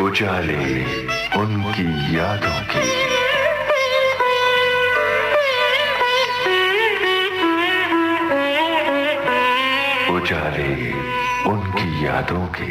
उजाले उनकी यादों के। उजाले उनकी यादों के।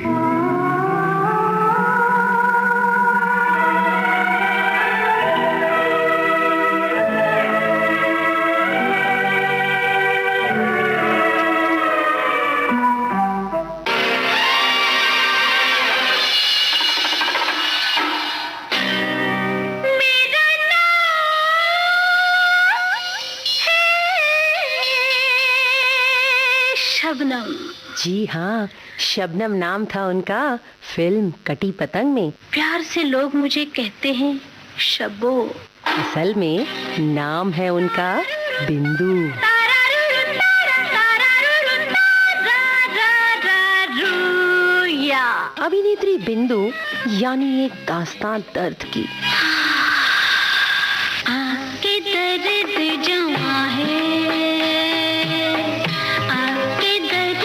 शबनम। जी हाँ, शबनम नाम था उनका फिल्म कटी पतंग में। प्यार से लोग मुझे कहते हैं शब्बो। असल में नाम है उनका बिंदु। अभिनेत्री बिंदु यानी एक दास्तान दर्द की। आपके दर्द जमा है, आपके दर्द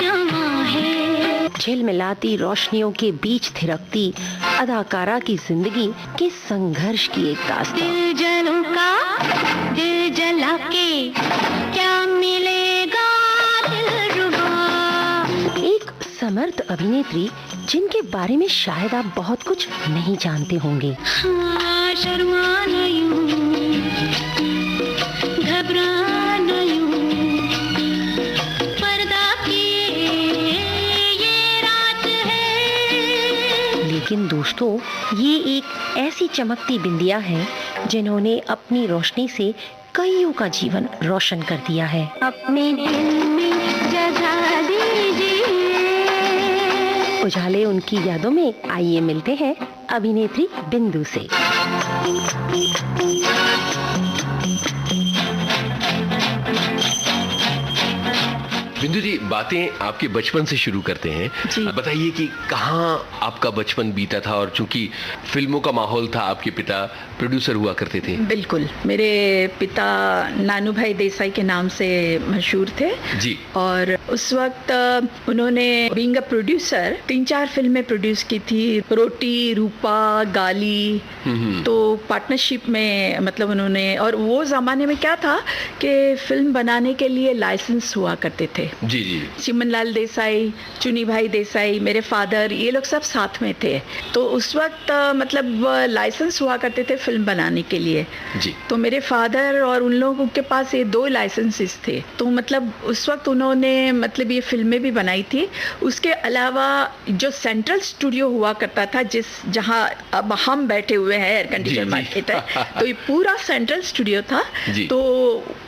जमा है। झिलमिलाती रोशनियों के बीच थिरकती अदाकारा की जिंदगी के संघर्ष की एक दास्तान। दिल जलों का दिल जला के क्या मिलेगा दिलरुबा। एक समर्थ अभिनेत्री जिनके बारे में शायद आप बहुत कुछ नहीं जानते होंगे। हाँ, शर्मा न यूं, घबरा न यूं, पर्दा किए ये रात है। लेकिन दोस्तों, ये एक ऐसी चमकती बिंदिया है जिन्होंने अपनी रोशनी से कईयों का जीवन रोशन कर दिया है। अपने दिल में जगह दीजिए। उजाले उनकी यादों में आइए मिलते हैं अभिनेत्री बिंदु से। बिंदु जी, बातें आपके बचपन से शुरू करते हैं। बताइए कि कहाँ आपका बचपन बीता था, और चूंकि फिल्मों का माहौल था, आपके पिता प्रोड्यूसर हुआ करते थे। बिल्कुल, मेरे पिता नानू भाई देसाई के नाम से मशहूर थे जी। और उस वक्त उन्होंने बीइंग अ प्रोड्यूसर 3-4 फिल्में प्रोड्यूस की थी। रोटी, रूपा, गाली। तो पार्टनरशिप में मतलब उन्होंने, और वो जमाने में क्या था कि फिल्म बनाने के लिए लाइसेंस हुआ करते थे। जी जी। चिमन लाल देसाई, चुनी भाई देसाई, मेरे फादर, ये लोग सब साथ में थे। तो उस वक्त मतलब लाइसेंस हुआ करते थे फिल्म बनाने के लिए जी। तो मेरे फादर और उन लोगों के पास ये 2 लाइसेंसेस थे। तो मतलब उस वक्त उन्होंने मतलब ये फिल्में भी बनाई थी। उसके अलावा जो सेंट्रल स्टूडियो हुआ करता था, जहाँ अब हम बैठे हुए हैं, एयर कंडीशन मार्केट है, तो ये पूरा सेंट्रल स्टूडियो था। तो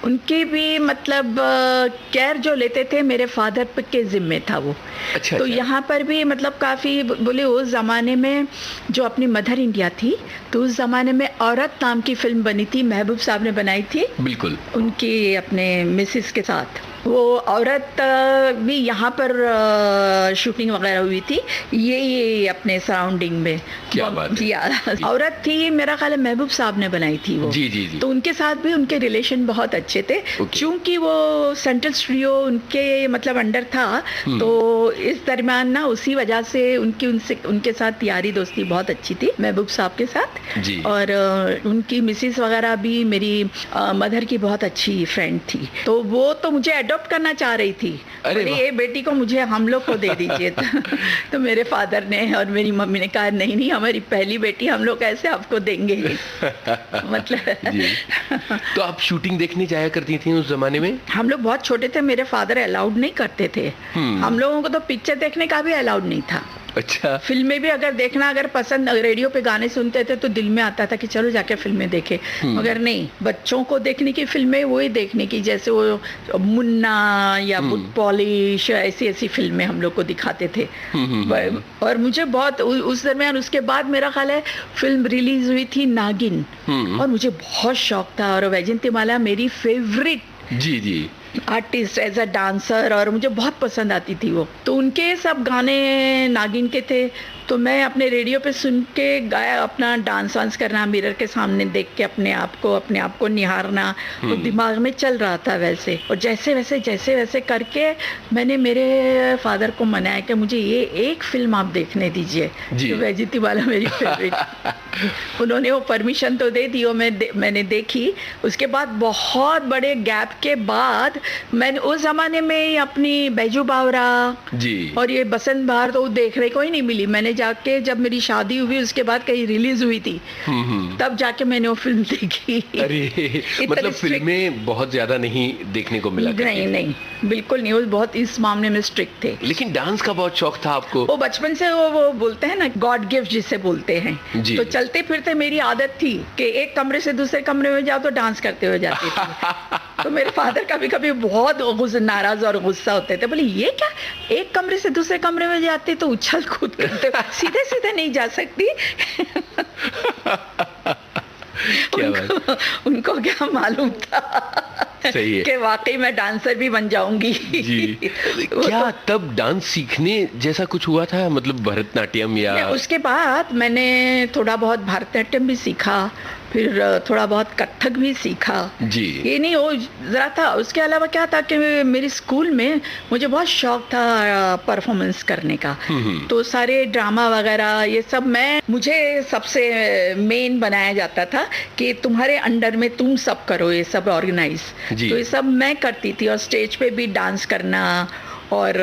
उनके भी मतलब केयर जो लेते थे मेरे फादर के जिम्मे था वो। अच्छा, तो यहाँ पर भी मतलब काफ़ी बोले उस ज़माने में जो अपनी मदर इंडिया थी, तो उस ज़माने में औरत नाम की फिल्म बनी थी, महबूब साहब ने बनाई थी। बिल्कुल। उनकी अपने मिसेस के साथ वो औरत भी यहाँ पर शूटिंग वगैरह हुई थी, ये अपने सराउंडिंग में। क्या बात है। औरत थी, मेरा ख्याल है महबूब साहब ने बनाई थी वो। जी जी जी। तो उनके साथ भी उनके रिलेशन बहुत अच्छे थे, क्योंकि वो सेंट्रल स्टूडियो उनके मतलब अंडर था। तो इस दरमियान ना उसी वजह से उनके साथ यारी दोस्ती बहुत अच्छी थी महबूब साहब के साथ जी। और उनकी मिसेस वगैरह भी मेरी मदर की बहुत अच्छी फ्रेंड थी। तो वो तो मुझे अडॉप्ट करना चाह रही थी। अरे ये बेटी को मुझे हम लोग को दे दीजिए। तो मेरे फादर ने और मेरी मम्मी ने कहा नहीं नहीं, हमारी पहली बेटी, हम लोग ऐसे आपको देंगे। मतलब तो आप शूटिंग देखने जाया करती थी उस जमाने में? हम लोग बहुत छोटे थे, मेरे फादर अलाउड नहीं करते थे। हम लोगों को तो पिक्चर देखने का भी अलाउड नहीं था। अच्छा। फिल्में भी अगर देखना, अगर पसंद, रेडियो पे गाने सुनते थे तो दिल में आता था कि चलो जाके फिल्में देखें, मगर नहीं, बच्चों को देखने की फिल्में वही देखने की, जैसे वो मुन्ना या बुट पॉलिश, ऐसी ऐसी फिल्में हम लोग को दिखाते थे। और मुझे बहुत उस दरमियान, उसके बाद मेरा ख्याल है फिल्म रिलीज हुई थी नागिन, और मुझे बहुत शौक था, और वैजयंतीमाला मेरी फेवरेट जी जी आर्टिस्ट एज अ डांसर, और मुझे बहुत पसंद आती थी वो। तो उनके सब गाने नागिन के थे, तो मैं अपने रेडियो पे सुन के गाया, अपना डांस वांस करना, मिरर के सामने देख के अपने आप को निहारना, तो दिमाग में चल रहा था वैसे। और जैसे वैसे करके मैंने मेरे फादर को मनाया कि मुझे ये एक फिल्म आप देखने दीजिए, तो वैजयंती माला मेरी फेवरेट। उन्होंने वो परमिशन तो दे दी और मैंने देखी। उसके बाद बहुत बड़े गैप के बाद मैंने उस जमाने में अपनी बैजू बावरा और ये बसंत बहार तो देखने को ही नहीं मिली। मैंने जाके जब मेरी शादी हुई उसके बाद कहीं रिलीज हुई थी, तब जाके मैंने वो फिल्म देखी। अरे मतलब फिल्में बहुत ज्यादा नहीं देखने को मिला? नहीं, बिल्कुल नहीं। वो बहुत इस मामले में स्ट्रिक्ट थे। लेकिन डांस का बहुत शौक था आपको? वो बचपन से वो बोलते हैं ना, गॉड गिफ्ट जिसे बोलते हैं। तो चलते फिरते मेरी आदत थी कि एक कमरे से दूसरे कमरे में जाओ तो डांस करते हुए जाती थी। तो मेरे फादर कभी कभी बहुत नाराज और गुस्सा होते थे, बोले ये क्या, एक कमरे से दूसरे कमरे में जाते तो उछल कूद करते, सीधे सीधे नहीं जा सकती। उनको क्या मालूम था सही है कि वाकई मैं डांसर भी बन जाऊंगी। जी। क्या तब डांस सीखने जैसा कुछ हुआ था, मतलब भरतनाट्यम या? उसके बाद मैंने थोड़ा बहुत भरतनाट्यम भी सीखा, फिर थोड़ा बहुत कथक भी सीखा जी। ये नहीं वो जरा था। उसके अलावा क्या था कि मेरे स्कूल में मुझे बहुत शौक था परफॉर्मेंस करने का, तो सारे ड्रामा वगैरह ये सब मुझे सबसे मेन बनाया जाता था कि तुम्हारे अंडर में तुम सब करो, ये सब ऑर्गेनाइज। तो ये सब मैं करती थी, और स्टेज पे भी डांस करना और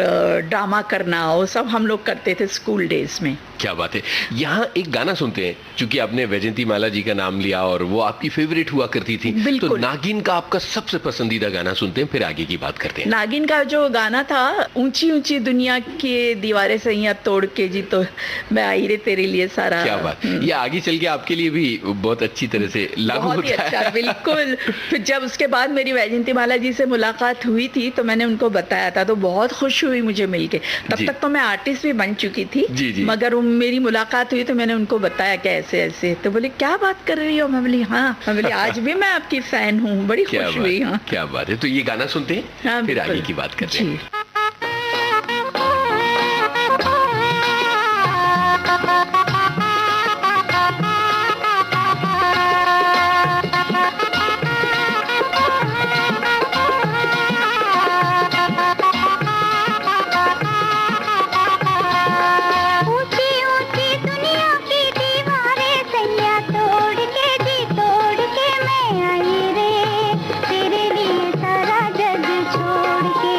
ड्रामा करना, वो सब हम लोग करते थे स्कूल डेज में। क्या बात है। यहाँ एक गाना सुनते हैं, क्योंकि आपने वैजयंती माला जी का नाम लिया और वो आपकी फेवरेट हुआ करती थी, तो नागिन का आपका सबसे पसंदीदा गाना सुनते हैं, फिर आगे की बात करते हैं। नागिन का जो गाना था, ऊंची ऊंची दुनिया की दीवारें सैया तोड़ के जी तो मैं आई रे तेरे लिए सारा। क्या बात। ये आगे चल के आपके लिए भी बहुत अच्छी तरह से लागू होता है। अच्छा, बिल्कुल। फिर जब उसके बाद मेरी वैजयंती माला जी से मुलाकात हुई थी तो मैंने उनको बताया था, तो बहुत खुश हुई मुझे मिलके। तब तक तो मैं आर्टिस्ट भी बन चुकी थी, मगर मेरी मुलाकात हुई तो मैंने उनको बताया कि ऐसे ऐसे। तो बोले क्या बात कर रही हो? मैं बोली हाँ। मैं बोली आज भी मैं आपकी फैन हूँ, बड़ी खुश हुई। हाँ, क्या बात है। तो ये गाना सुनते हैं, फिर आगे की बात करते हैं। तेरे लिए सारा जग छोड़ के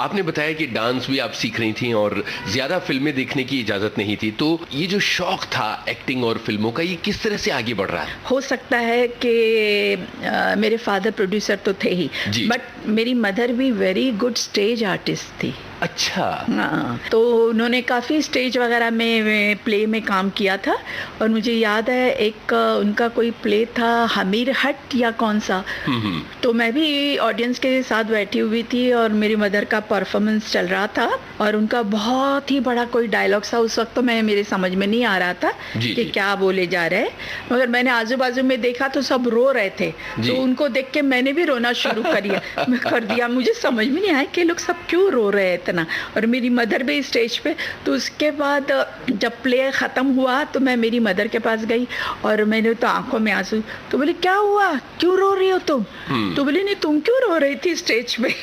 आपने बताया कि डांस भी आप सीख रही थी और ज्यादा फिल्में देखने की इजाजत नहीं थी, तो ये जो शौक था एक्टिंग और फिल्मों का, ये किस तरह से आगे बढ़ रहा है? हो सकता है कि मेरे फादर प्रोड्यूसर तो थे ही, जी। बट मेरी मदर भी वेरी गुड स्टेज आर्टिस्ट थी। अच्छा। हाँ, तो उन्होंने काफ़ी स्टेज वगैरह में प्ले में काम किया था। और मुझे याद है एक उनका कोई प्ले था हमीर हट या कौन सा, तो मैं भी ऑडियंस के साथ बैठी हुई थी और मेरी मदर का परफॉर्मेंस चल रहा था और उनका बहुत ही बड़ा कोई डायलॉग था। उस वक्त तो मेरे समझ में नहीं आ रहा था जी, कि जी। क्या बोले जा रहे हैं, मगर मैंने आजू बाजू में देखा तो सब रो रहे थे, जी। तो उनको देख के मैंने भी रोना शुरू कर दिया। मुझे समझ में नहीं आया कि लोग सब क्यों रो रहे हैं इतना, और मेरी मदर भी स्टेज पे। तो उसके बाद जब प्ले ख़त्म हुआ तो मैं मेरी मदर के पास गई और मैंने तो आंखों में आंसू, तो बोले क्या हुआ, क्यों रो रही हो तुम? तो बोले नहीं, तुम क्यों रो रही थी स्टेज पे?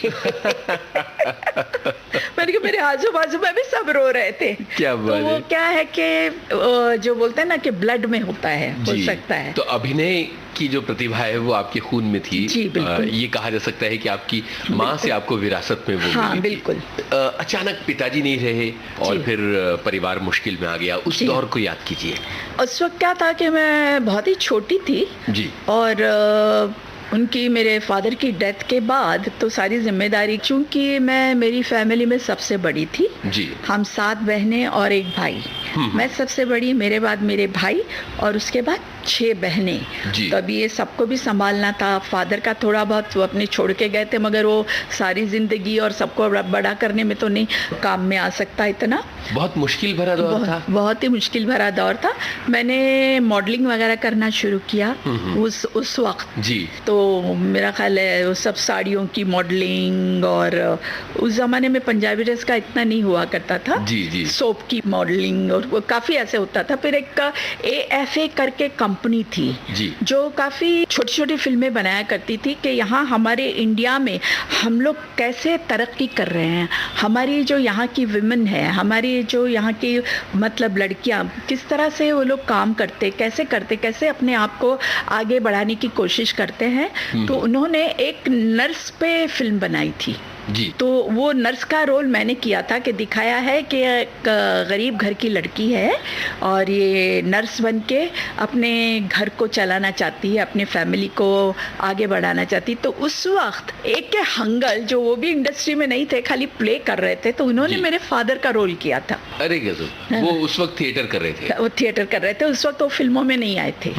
मैंने कहा मेरे आजू बाजू में भी सब रो रहे थे। क्या तो बात वो है। क्या है कि जो बोलते हैं ना कि ब्लड में होता है, हो जी। सकता है। तो अभिनय की जो प्रतिभा है वो आपके खून में थी। जी, बिल्कुल। ये कहा जा सकता है कि आपकी माँ से आपको विरासत में वो हाँ, मिली थी। बिल्कुल। अचानक पिताजी नहीं रहे और जी। फिर परिवार मुश्किल में आ गया, उस जी। दौर को याद कीजिए। उस वक्त क्या था कि मैं बहुत ही छोटी थी जी। और उनकी, मेरे फादर की डेथ के बाद तो सारी जिम्मेदारी, चूंकि मैं मेरी फैमिली में सबसे बड़ी थी, जी। हम 7 बहनें और एक भाई, मैं सबसे बड़ी, मेरे बाद मेरे भाई और उसके बाद 6 बहनें। जी। तो अभी ये सबको भी संभालना था। फादर का थोड़ा बहुत वो अपने छोड़ के गए थे, मगर वो सारी जिंदगी और सबको बड़ा करने में तो नहीं काम में आ सकता इतना। बहुत मुश्किल भरा दौर था। बहुत ही मुश्किल भरा दौर था। मैंने मॉडलिंग वगैरह करना शुरू किया उस वक्त। जी। तो मेरा ख्याल है वो सब साड़ियों की मॉडलिंग, और उस ज़माने में पंजाबी ड्रेस का इतना नहीं हुआ करता था। जी, जी। सोप की मॉडलिंग और वो काफ़ी ऐसे होता था। फिर एक AFA करके कंपनी थी जी। जो काफ़ी छोटी छोटी फिल्में बनाया करती थी कि यहाँ हमारे इंडिया में हम लोग कैसे तरक्की कर रहे हैं, हमारी जो यहाँ की विमेन है, हमारी जो यहाँ की मतलब लड़कियाँ किस तरह से वो लोग काम करते, कैसे अपने आप को आगे बढ़ाने की कोशिश करते हैं। तो उन्होंने एक नर्स पे फिल्म बनाई थी। जी। तो वो नर्स का रोल मैंने किया था कि दिखाया है कि एक गरीब घर की लड़की है और ये नर्स बन के अपने घर को चलाना चाहती है, अपने फैमिली को आगे बढ़ाना चाहती। तो उस वक्त एक के हंगल, जो वो भी इंडस्ट्री में नहीं थे, खाली प्ले कर रहे थे, तो उन्होंने जी। मेरे फादर का रोल किया था। अरे गजब। वो उस वक्त थिएटर कर रहे थे। वो थिएटर कर रहे थे, उस वक्त वो फिल्मों में नहीं आए थे।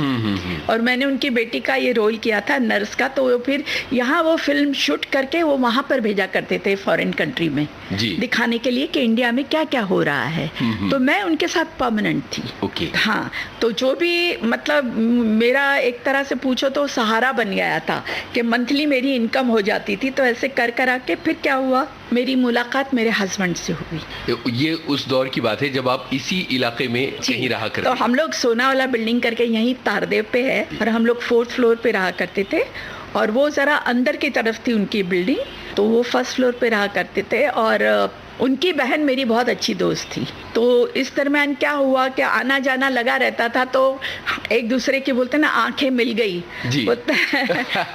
और मैंने उनकी बेटी का ये रोल किया था नर्स का। तो वो फिर यहाँ वो फिल्म शूट करके वो वहाँ पर भेजा करते थे फॉरेन कंट्री में, जी। दिखाने के लिए कि इंडिया में क्या क्या हो रहा है। तो मैं उनके साथ परमानेंट थी। ओके। हाँ, तो जो भी मतलब मेरा एक तरह से पूछो तो सहारा बन गया था कि मंथली मेरी इनकम हो जाती थी। तो ऐसे कर आके फिर क्या हुआ, मेरी मुलाकात मेरे हस्बैंड से हुई। ये उस दौर की बात है जब आप इसी इलाके में कहीं रहा करते तो हम लोग सोना वाला बिल्डिंग करके यहीं तारदेव पे है और हम लोग 4th फ्लोर पे रहा करते थे और वो ज़रा अंदर की तरफ थी उनकी बिल्डिंग, तो वो 1st फ्लोर पे रहा करते थे। और उनकी बहन मेरी बहुत अच्छी दोस्त थी। तो इस दरम्यान क्या हुआ कि आना जाना लगा रहता था, तो एक दूसरे की बोलते ना आंखें मिल गई, जी।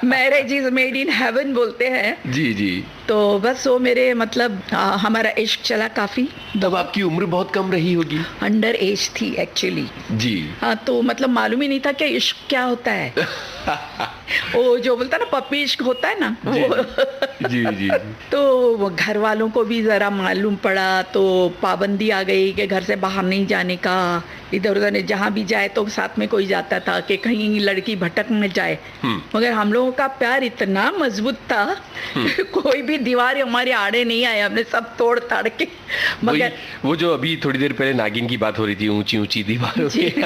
Marriage is made in heaven बोलते हैं। जी, जी। तो बस वो मेरे मतलब हमारा इश्क चला काफ़ी। तब आपकी उम्र बहुत कम रही होगी। अंडर एज थी एक्चुअली। जी। हाँ, तो मतलब मालूम ही नहीं था कि इश्क क्या होता है। वो जो बोलता है ना पप्पी इश्क होता है ना, जी, वो जी, जी। तो वो घर वालों को भी ज़रा मालूम पड़ा, तो पाबंदी आ गई कि घर से बाहर नहीं जाने का, इधर उधर जहाँ भी जाए तो साथ में कोई जाता था कि कहीं लड़की भटक न जाए। मगर हम लोगों का प्यार इतना मजबूत था कोई भी दीवार हमारे आड़े नहीं आए, हमने सब तोड़ ताड़ के। मगर वो जो अभी थोड़ी देर पहले नागिन की बात हो रही थी, ऊंची ऊंची दीवारों जी। की।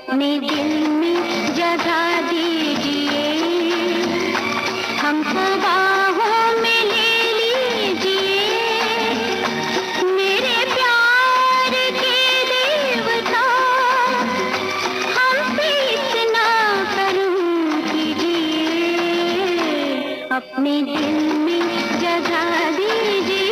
अपने दिल में जगा दीजिए, हमको बाहों में ले लीजिए, मेरे प्यार के देवता, हमसे इतना करूं कीजिए, अपने दिल में जगा दीजिए।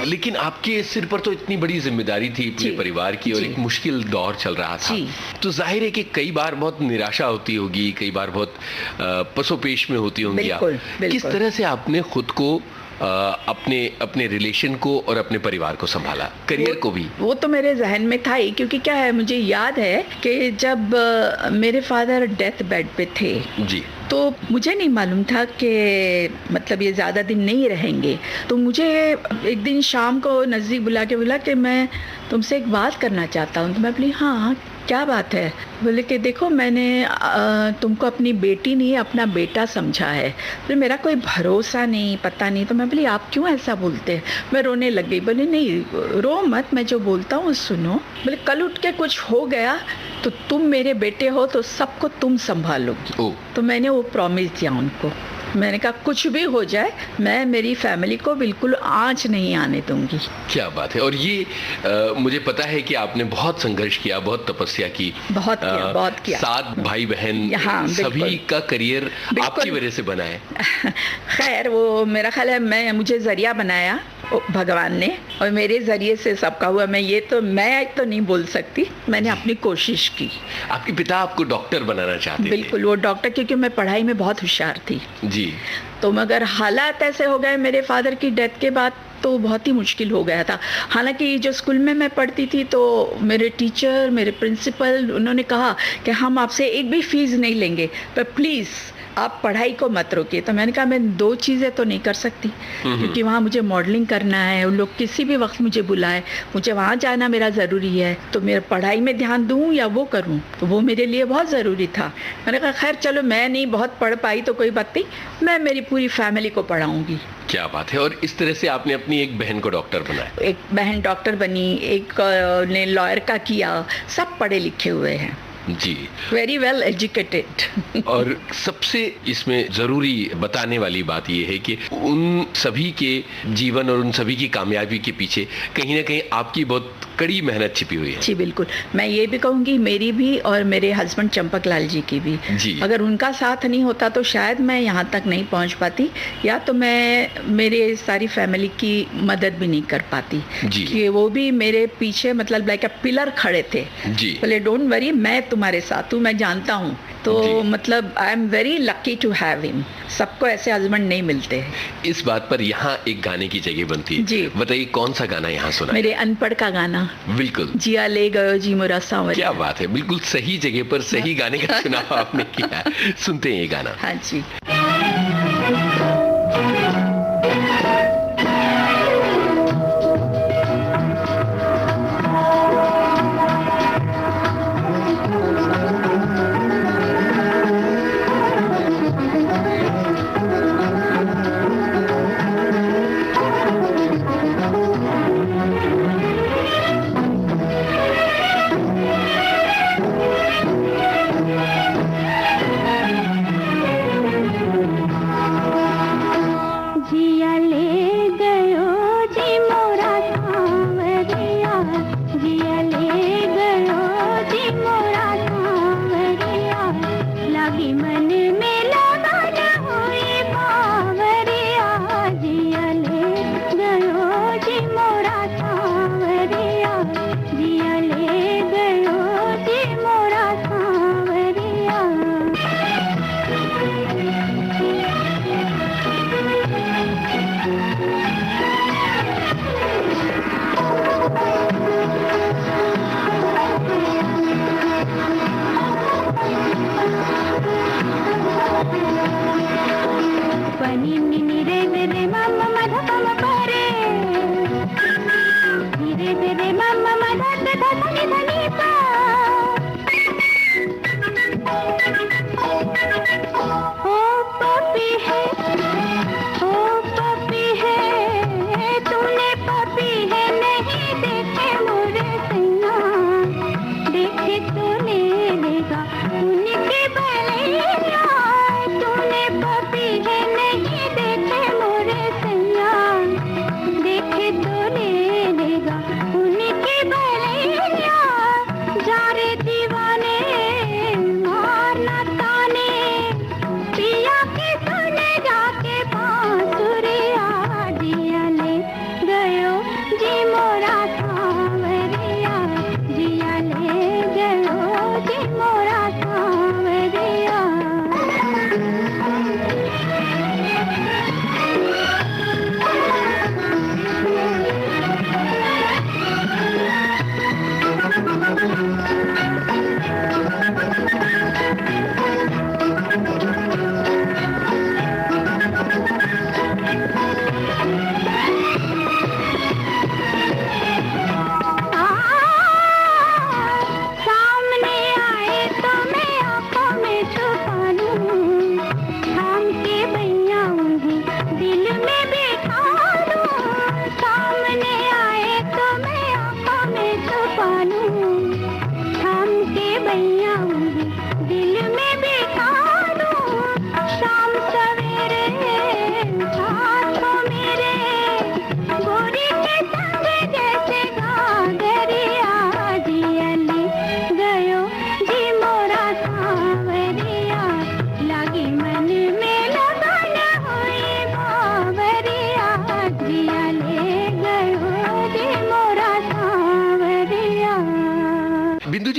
लेकिन आपके सिर पर तो इतनी बड़ी जिम्मेदारी थी पूरे परिवार की, और एक मुश्किल दौर चल रहा था, तो जाहिर है कि कई बार बहुत निराशा होती होगी, कई बार बहुत पसोपेश में होती होंगी आप। किस तरह से आपने खुद को अपने अपने रिलेशन को और अपने परिवार को संभाला, करियर को भी? वो तो मेरे जहन में था ही, क्योंकि क्या है, मुझे याद है कि जब मेरे फादर डेथ बेड पे थे जी, तो मुझे नहीं मालूम था कि मतलब ये ज़्यादा दिन नहीं रहेंगे। तो मुझे एक दिन शाम को नज़दीक बुला के बोला कि मैं तुमसे एक बात करना चाहता हूँ। तो मैं बोली हाँ क्या बात है? बोले कि देखो मैंने तुमको अपनी बेटी नहीं अपना बेटा समझा है, बोले मेरा कोई भरोसा नहीं, पता नहीं। तो मैं बोली आप क्यों ऐसा बोलते हैं? मैं रोने लग गई। बोले नहीं रो मत, मैं जो बोलता हूँ सुनो। बोले कल उठ के कुछ हो गया तो तुम मेरे बेटे हो तो सबको तुम संभालोगी। तो मैंने वो प्रॉमिस दिया उनको। मैंने कहा कुछ भी हो जाए मैं मेरी फैमिली को बिल्कुल आंच नहीं आने दूंगी। क्या बात है। और ये मुझे पता है कि आपने बहुत संघर्ष किया, बहुत तपस्या की, बहुत किया। 7 भाई बहन, सभी का करियर आपकी वजह से बना है। खैर वो मेरा ख्याल है मुझे जरिया बनाया भगवान ने, और मेरे जरिए से सबका हुआ। मैं तो नहीं बोल सकती, मैंने अपनी कोशिश की। आपके पिता आपको डॉक्टर बनाना चाहते थे? बिल्कुल, वो डॉक्टर, क्योंकि मैं पढ़ाई में बहुत होशियार थी जी। तो मगर हालात ऐसे हो गए मेरे फादर की डेथ के बाद, तो बहुत ही मुश्किल हो गया था। हालांकि जो स्कूल में मैं पढ़ती थी तो मेरे टीचर, मेरे प्रिंसिपल, उन्होंने कहा कि हम आपसे एक भी फीस नहीं लेंगे, पर प्लीज़ आप पढ़ाई को मत रोकिए। तो मैंने कहा मैं 2 चीज़ें तो नहीं कर सकती, क्योंकि वहाँ मुझे मॉडलिंग करना है, उन लोग किसी भी वक्त मुझे बुलाए, मुझे वहाँ जाना मेरा ज़रूरी है। तो मेरे पढ़ाई में ध्यान दूँ या वो करूँ, तो वो मेरे लिए बहुत ज़रूरी था। मैंने कहा खैर चलो, मैं नहीं बहुत पढ़ पाई तो कोई बात नहीं, मैं मेरी पूरी फैमिली को पढ़ाऊँगी। क्या बात है। और इस तरह से आपने अपनी एक बहन को डॉक्टर बनाया? एक बहन डॉक्टर बनी, एक ने लॉयर का किया, सब पढ़े लिखे हुए हैं जी, वेरी वेल एजुकेटेड। और सबसे इसमें जरूरी बताने वाली बात यह है कि उन सभी के जीवन और उन सभी की कामयाबी के पीछे कहीं ना कहीं आपकी बहुत कड़ी मेहनत छिपी हुई है। जी बिल्कुल, मैं ये भी कहूँगी मेरी भी और मेरे हस्बैंड चंपक लाल जी की भी जी। अगर उनका साथ नहीं होता तो शायद मैं यहाँ तक नहीं पहुँच पाती, या तो मैं मेरे सारी फैमिली की मदद भी नहीं कर पाती जी। कि वो भी मेरे पीछे मतलब लाइक अ पिलर खड़े थे जी। बोले डोंट वरी, मैं तुम्हारे साथ हूँ, मैं जानता हूँ। तो मतलब I am very lucky to have him. सबको ऐसे हस्बैंड नहीं मिलते हैं। इस बात पर यहाँ एक गाने की जगह बनती है जी। बताइए कौन सा गाना यहाँ सुना? मेरे अनपढ़ का गाना। बिल्कुल, जिया ले गयो जी मोरा सांवरिया। क्या बात है, बिल्कुल सही जगह पर सही गाने का चुनाव आपने किया। सुनते हैं ये गाना। हाँ जी।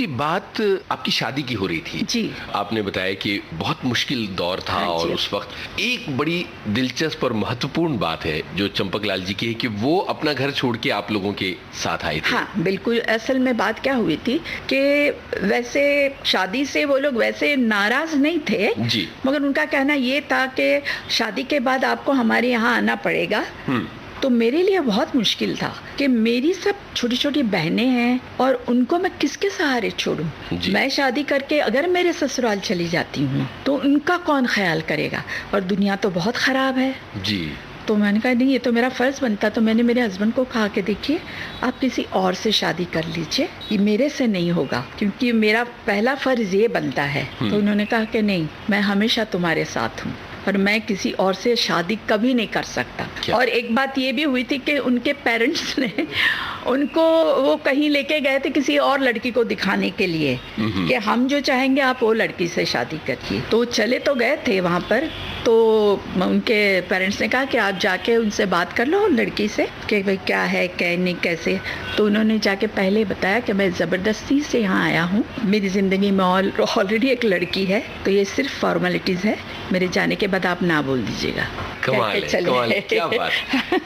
जी, बात आपकी शादी की हो रही थी जी। आपने बताया कि बहुत मुश्किल दौर था। हाँ और जी। उस वक्त एक बड़ी दिलचस्प और महत्वपूर्ण बात है जो चंपकलाल जी की है कि वो अपना घर छोड़ के आप लोगों के साथ आए थे। हाँ बिल्कुल, असल में बात क्या हुई थी कि वैसे शादी से वो लोग वैसे नाराज नहीं थे जी। मगर उनका कहना ये था कि शादी के बाद आपको हमारे यहाँ आना पड़ेगा। तो मेरे लिए बहुत मुश्किल था कि मेरी सब छोटी छोटी बहनें हैं और उनको मैं किसके सहारे छोड़ूं। जी। मैं शादी करके अगर मेरे ससुराल चली जाती हूँ तो उनका कौन ख्याल करेगा, और दुनिया तो बहुत खराब है। जी। तो मैंने कहा नहीं, ये तो मेरा फर्ज बनता। तो मैंने मेरे हस्बैंड को कहा कि देखिए आप किसी और से शादी कर लीजिए, ये मेरे से नहीं होगा क्योंकि मेरा पहला फर्ज ये बनता है। तो उन्होंने कहा कि नहीं, मैं हमेशा तुम्हारे साथ हूँ और मैं किसी और से शादी कभी नहीं कर सकता। क्या? और एक बात ये भी हुई थी कि उनके पेरेंट्स ने उनको वो कहीं लेके गए थे किसी और लड़की को दिखाने के लिए कि हम जो चाहेंगे आप वो लड़की से शादी करिए। तो चले तो गए थे वहाँ पर, तो उनके पेरेंट्स ने कहा कि आप जाके उनसे बात कर लो लड़की से कि भाई क्या है क्या नहीं कैसे। तो उन्होंने जाके पहले बताया कि मैं ज़बरदस्ती से यहाँ आया हूँ, मेरी ज़िंदगी में ऑलरेडी एक लड़की है, तो ये सिर्फ फॉर्मेलिटीज़ है, मेरे जाने के बाद आप ना बोल दीजिएगा। कमाल है, कमाल है, क्या बात,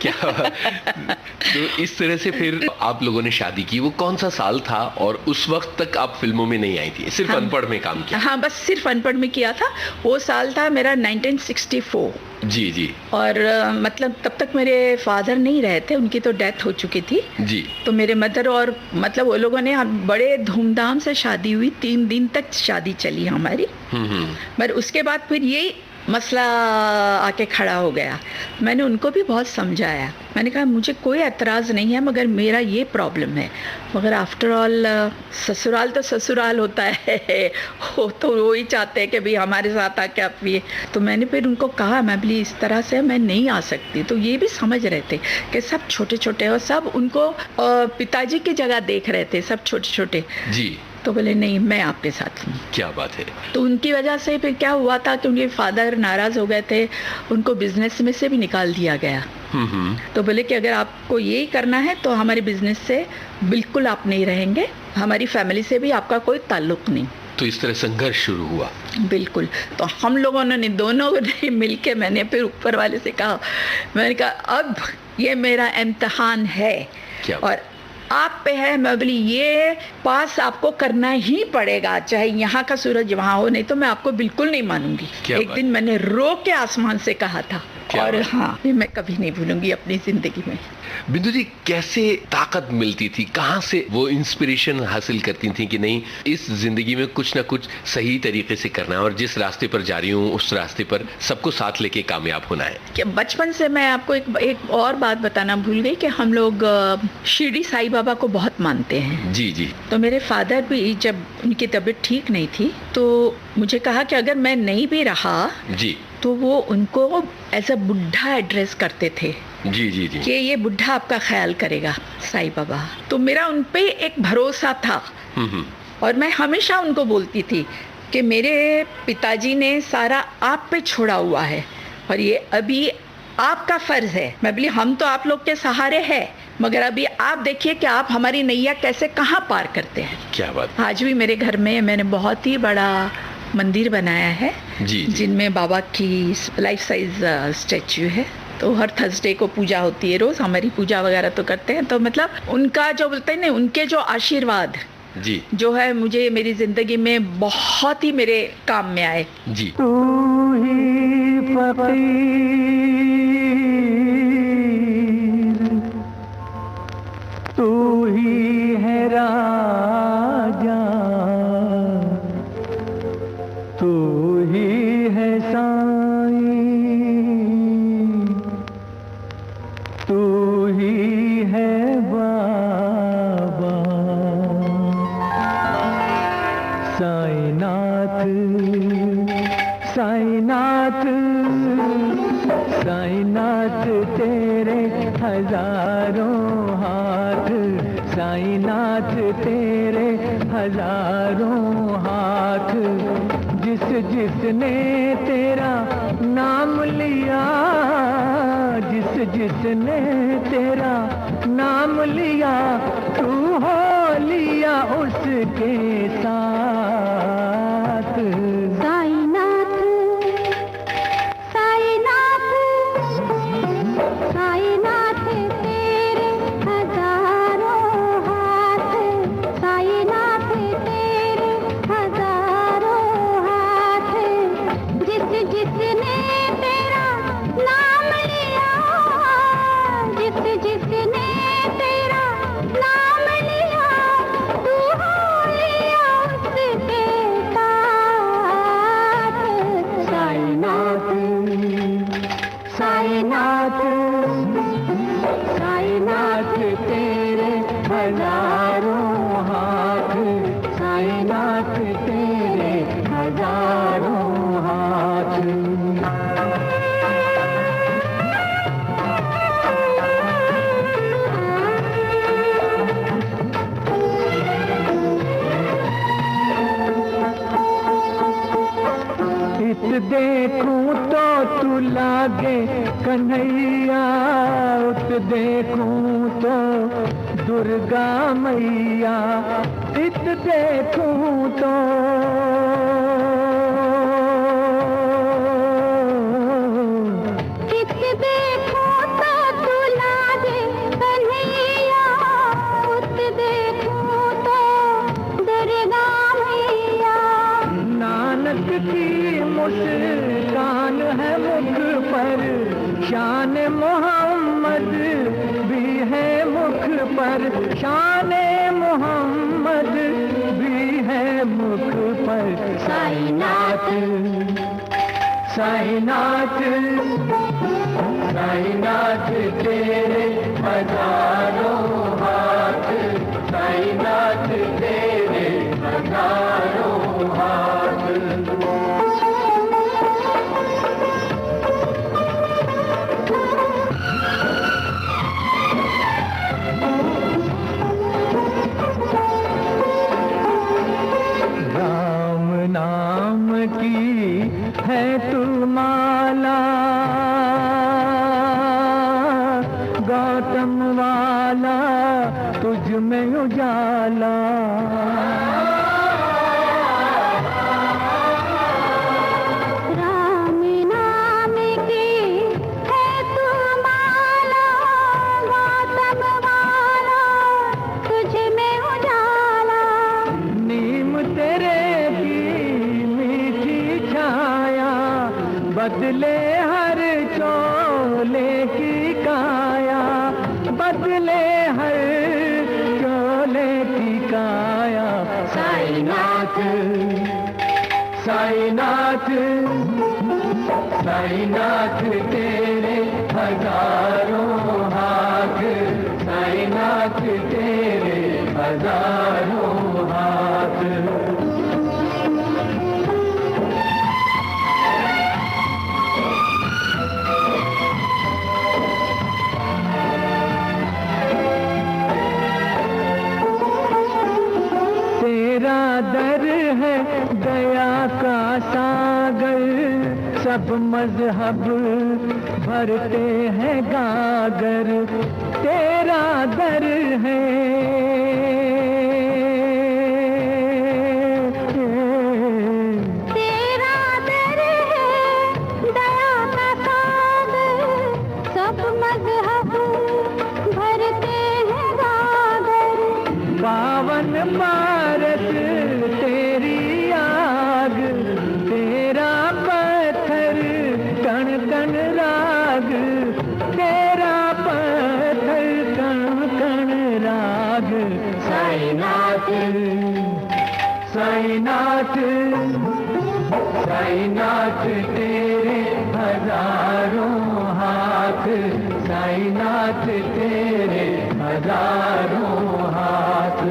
क्या बात। तो इस तरह से फिर आप लोगों ने शादी की। वो कौन सा साल था और उस वक्त तक आप फिल्मों में नहीं आई थी, सिर्फ अनपढ़ में काम किया? हाँ, बस सिर्फ अनपढ़ में किया था। वो साल था मेरा 1964। जी जी और मतलब तब तक मेरे फादर नहीं रहे थे, उनकी तो डेथ हो चुकी थी। जी। तो मेरे मदर और मतलब वो लोगों ने बड़े धूमधाम से शादी हुई, 3 दिन तक शादी चली हमारी। पर उसके बाद फिर यही मसला आके खड़ा हो गया। मैंने उनको भी बहुत समझाया, मैंने कहा मुझे कोई एतराज़ नहीं है मगर मेरा ये प्रॉब्लम है। मगर आफ्टर ऑल ससुराल तो ससुराल होता है, वो तो वो ही चाहते हैं कि भाई हमारे साथ आके आप ये। तो मैंने फिर उनको कहा मैं बोली इस तरह से मैं नहीं आ सकती। तो ये भी समझ रहे थे कि सब छोटे छोटे और सब उनको पिताजी की जगह देख रहे थे, सब छोटे छोटे। जी। तो बोले नहीं, मैं आपके साथ हूँ। क्या बात है। तो उनकी वजह से फिर क्या हुआ था कि उनके फादर नाराज हो गए थे, उनको बिजनेस में से भी निकाल दिया गया। तो बोले कि अगर आपको यही करना है तो हमारे बिजनेस से बिल्कुल आप नहीं रहेंगे, हमारी फैमिली से भी आपका कोई ताल्लुक नहीं। तो इस तरह संघर्ष शुरू हुआ। बिल्कुल। तो हम लोगों ने दोनों ने मिलके, मैंने फिर ऊपर वाले से कहा, मैंने कहा अब ये मेरा इम्तिहान है और आप पे है। मैं बोली ये पास आपको करना ही पड़ेगा, चाहे यहाँ का सूरज वहाँ हो, नहीं तो मैं आपको बिल्कुल नहीं मानूंगी। एक दिन मैंने रो के आसमान से कहा था और हाँ, ये मैं कभी नहीं भूलूंगी अपनी जिंदगी में। बिंदु जी, कैसे ताकत मिलती थी, कहाँ से वो इंस्पिरेशन हासिल करती थी कि नहीं इस जिंदगी में कुछ ना कुछ सही तरीके से करना है और जिस रास्ते पर जा रही हूँ उस रास्ते पर सबको साथ लेके कामयाब होना है? कि बचपन से मैं आपको एक और बात बताना भूल गई कि हम लोग शिरडी साईं बाबा को बहुत मानते हैं। जी जी। तो मेरे फादर भी जब उनकी तबीयत ठीक नहीं थी तो मुझे कहा कि अगर मैं नहीं भी रहा जी तो वो उनको एज अ बुढ़ा एड्रेस करते थे। जी जी जी। कि ये बुढ़ा आपका ख्याल करेगा साईं बाबा। तो मेरा उन पे एक भरोसा था और मैं हमेशा उनको बोलती थी कि मेरे पिताजी ने सारा आप पे छोड़ा हुआ है और ये अभी आपका फर्ज है। मैं बोली हम तो आप लोग के सहारे हैं मगर अभी आप देखिए कि आप हमारी नैया कैसे कहाँ पार करते हैं। क्या बात। आज भी मेरे घर में मैंने बहुत ही बड़ा मंदिर बनाया है जी। जिनमें बाबा की लाइफ साइज स्टैच्यू है। तो हर थर्सडे को पूजा होती है, रोज हमारी पूजा वगैरह तो करते हैं। तो मतलब उनका जो बोलते हैं ना, उनके जो आशीर्वाद जी जो है मुझे मेरी जिंदगी में बहुत ही मेरे काम में आए। जी। तू ही फकीर, तू ही है राजा, तू ही है साईं, तू ही है बाबा। साईनाथ साईनाथ साईनाथ तेरे हजारों हाथ, साईनाथ तेरे हजारों हाथ। जिस जिसने तेरा नाम लिया, जिस जिसने तेरा नाम लिया, तू हो लिया उसके साथ। साईनाथ साईनाथ साईनाथ तेरे हजारों हाथ, साईनाथ तेरे हजारों हाथ, जिस जिसने तेरा नाम लिया, जिस जिसने तेरा नाम लिया, तू हो लिया उसके साथ। साईनाथ साईनाथ साईनाथ तेरे हजारों हाथ, साईनाथ तेरे हजारों हाथ। इत देखूं तो तू लागे कन्हैया, उत देखूं तो दुर्गा मैया, इत देखूं तो इत देखूं तो तू लागे कन्हैया, उत देखूं तो दुर्गा मैया। नानक की मुस्कान है मुख पर, शान मोहम्मद भी है मुख पर, शान मोहम्मद भी है मुख पर। साईनाथ साईनाथ साईनाथ तेरे हजारों हाथ, साईनाथ तेरे हजारों हाथ। राम नाम की है तू माला, गौतम वाला तुझ में उजाला। राम नाम की है तू माला, गौतम वाला तुझ में उजाला। नीम तेरे की मीठी छाया, बदले हर चोले की काया, बदले हर चोले की काया। साईनाथ साईनाथ साईनाथ तेरे हजारों हाथ, साईनाथ तेरे हजारों हाथ। तेरा दर है दया का सागर, सब मजहब भरते हैं गागर। तेरा दर है तेरा दर है दया का सागर, सब मजहब भरते हैं गागर। पावन पारस तेरी आग, तेरा पत्थर कण कण राग, तेरा पत्थर कण कण राग। साईनाथ साईनाथ साईनाथ तेरे हजारों हाथ, साईनाथ तेरे हजारों हाथ।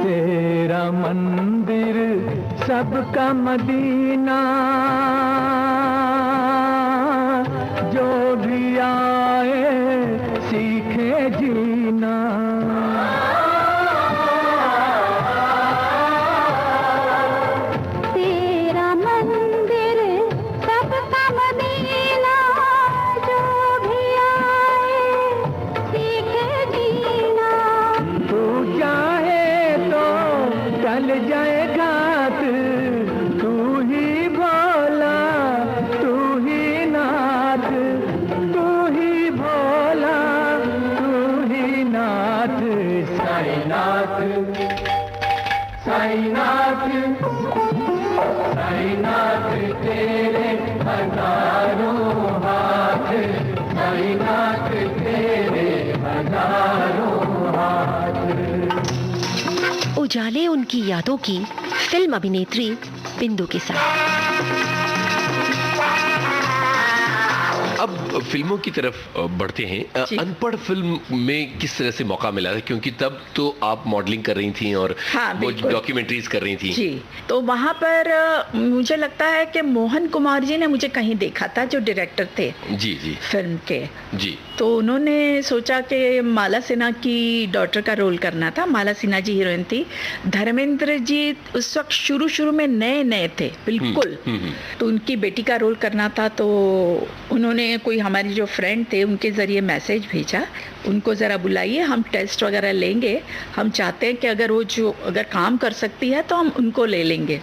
तेरा मंदिर सबका मदीना, जो भी आए सीखे जीना। जाए घात, तू ही भोला तू ही नाथ, तू ही भोला तू ही नाथ। साईनाथ साईनाथ साईनाथ तेरे हजारों हाथ, साईनाथ तेरे हजारों हाथ। उजाले उनकी यादों की फिल्म अभिनेत्री बिंदु के साथ। अब फिल्मों की तरफ बढ़ते हैं। अनपढ़ फिल्म में किस तरह से मौका मिला था, क्योंकि तब तो आप मॉडलिंग कर रही थी और वो डॉक्यूमेंट्रीज कर रही थी। जी, तो वहाँ पर मुझे लगता है कि मोहन कुमार जी ने मुझे कहीं देखा था, जो डायरेक्टर थे जी जी फिल्म के। जी, तो उन्होंने सोचा कि माला सिन्हा की डॉटर का रोल करना था। माला सिन्हा जी हीरोइन थी, धर्मेंद्र जी उस वक्त शुरू में नए थे बिल्कुल। तो उनकी बेटी का रोल करना था। तो उन्होंने कोई हमारे जो फ्रेंड थे उनके ज़रिए मैसेज भेजा, उनको ज़रा बुलाइए, हम टेस्ट वगैरह लेंगे, हम चाहते हैं कि अगर काम कर सकती है तो हम उनको ले लेंगे।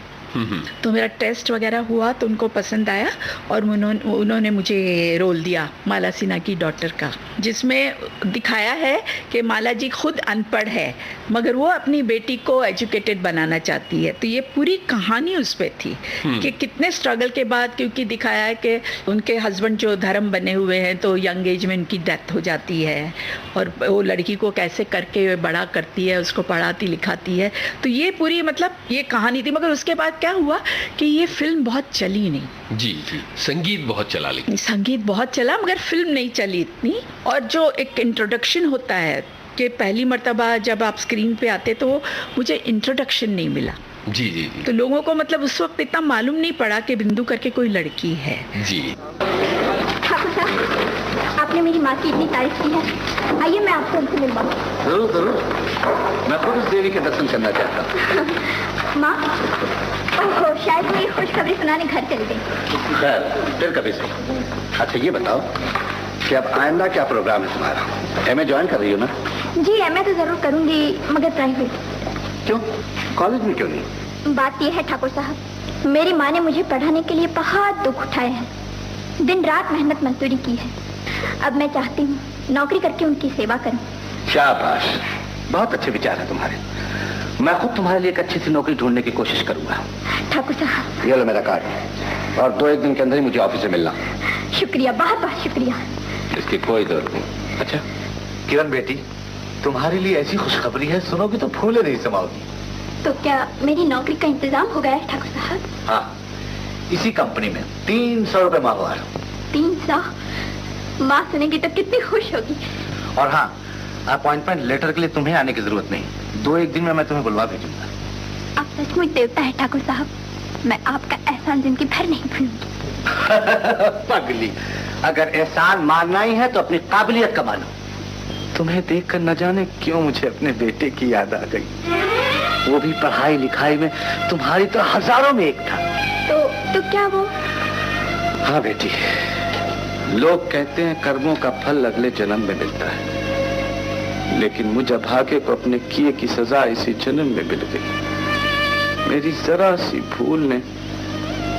तो मेरा टेस्ट वगैरह हुआ तो उनको पसंद आया और उन्होंने मुझे रोल दिया माला सिन्हा की डॉटर का, जिसमें दिखाया है कि माला जी खुद अनपढ़ है मगर वो अपनी बेटी को एजुकेटेड बनाना चाहती है। तो ये पूरी कहानी उस पर थी कि कितने स्ट्रगल के बाद, क्योंकि दिखाया है कि उनके हस्बैंड जो धर्म बने हुए हैं तो यंग एज में उनकी डेथ हो जाती है और वो लड़की को कैसे करके बड़ा करती है, उसको पढ़ाती लिखाती है। तो ये पूरी मतलब ये कहानी थी। मगर उसके बाद क्या हुआ कि ये फिल्म बहुत चली नहीं। जी जी, संगीत बहुत चला, लेकिन संगीत बहुत चला मगर फिल्म नहीं चली इतनी। और जो एक इंट्रोडक्शन होता है कि पहली मर्तबा जब आप स्क्रीन पे आते तो मुझे इंट्रोडक्शन नहीं मिला। जी जी जी, तो लोगों को मतलब उस वक्त इतना मालूम नहीं पड़ा कि बिंदु करके कोई लड़की है। जी। ठाकुर साहब, आपने मेरी माँ की इतनी तारीफ की है, आइए मैं आपसे उनसे मिलवाऊँ। जरूर जरूर, मैं खुद उस देवी के दर्शन करना चाहता हूँ। माँ, ओहो, शायद वो ये खुशखबरी सुनाने घर चली गई। खैर, फिर कभी सही। अच्छा ये बताओ कि अब आइंदा क्या प्रोग्राम है तुम्हारा? एमए ज्वाइन कर रही हो ना? जी, एमए तो जरूर करूंगी मगर प्राइवेट। क्यों, कॉलेज में क्यों नहीं? बात यह है ठाकुर साहब, मेरी माँ ने मुझे पढ़ाने के लिए बहुत दुख उठाए हैं, दिन रात मेहनत मजदूरी की है। अब मैं चाहती हूँ नौकरी करके उनकी सेवा करूँ। शाबाश, बहुत अच्छे विचार है तुम्हारे। मैं खुद तुम्हारे लिए एक अच्छी सी नौकरी ढूंढने की कोशिश करूंगा। ठाकुर साहब, ये लो मेरा कार्ड, और 2-1 दिन के अंदर ही मुझे ऑफिस से मिलना। शुक्रिया, बहुत बहुत शुक्रिया। इसकी कोई जरूरत नहीं। अच्छा किरण बेटी, तुम्हारे लिए ऐसी खुशखबरी है, सुनोगी तो फूले नहीं समाओगी। तो क्या मेरी नौकरी का इंतजाम हो गया है ठाकुर साहब? हाँ, इसी कंपनी में 300 रुपए मांगवा रहा हूँ। 300? माँ सुनेगी तो कितनी खुश होगी। और हाँ, अपॉइंटमेंट लेटर के लिए तुम्हें आने की जरूरत नहीं, 2-1 दिन में मैं तुम्हें बुलवा भेजूंगा। आप सचमुच देवता है ठाकुर साहब, मैं आपका एहसान जिंदगी भर नहीं भूलूंगी। पगली, अगर एहसान मानना ही है तो अपनी काबिलियत का मानो। तुम्हें देखकर न जाने क्यों मुझे अपने बेटे की याद आ गई, वो भी पढ़ाई लिखाई में तुम्हारी तो हजारों में एक था। तो क्या वो? हाँ बेटी, लोग कहते हैं कर्मों का फल अगले जन्म में मिलता है, लेकिन मुझ अभागे को अपने किए की सजा इसी जन्म में मिल गई। मेरी जरा सी भूल ने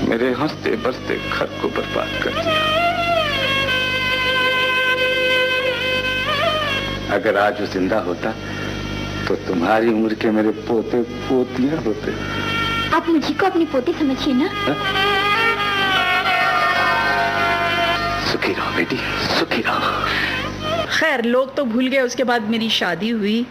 मेरे हंसते बसते घर को बर्बाद कर दिया। अगर आज वो जिंदा होता तो तुम्हारी उम्र के मेरे पोते पोतियां होते। आप मुझे को अपनी पोती समझिए ना। सुखी रहो बेटी, सुखी रहो। खैर, लोग तो भूल गए। उसके बाद मेरी शादी हुई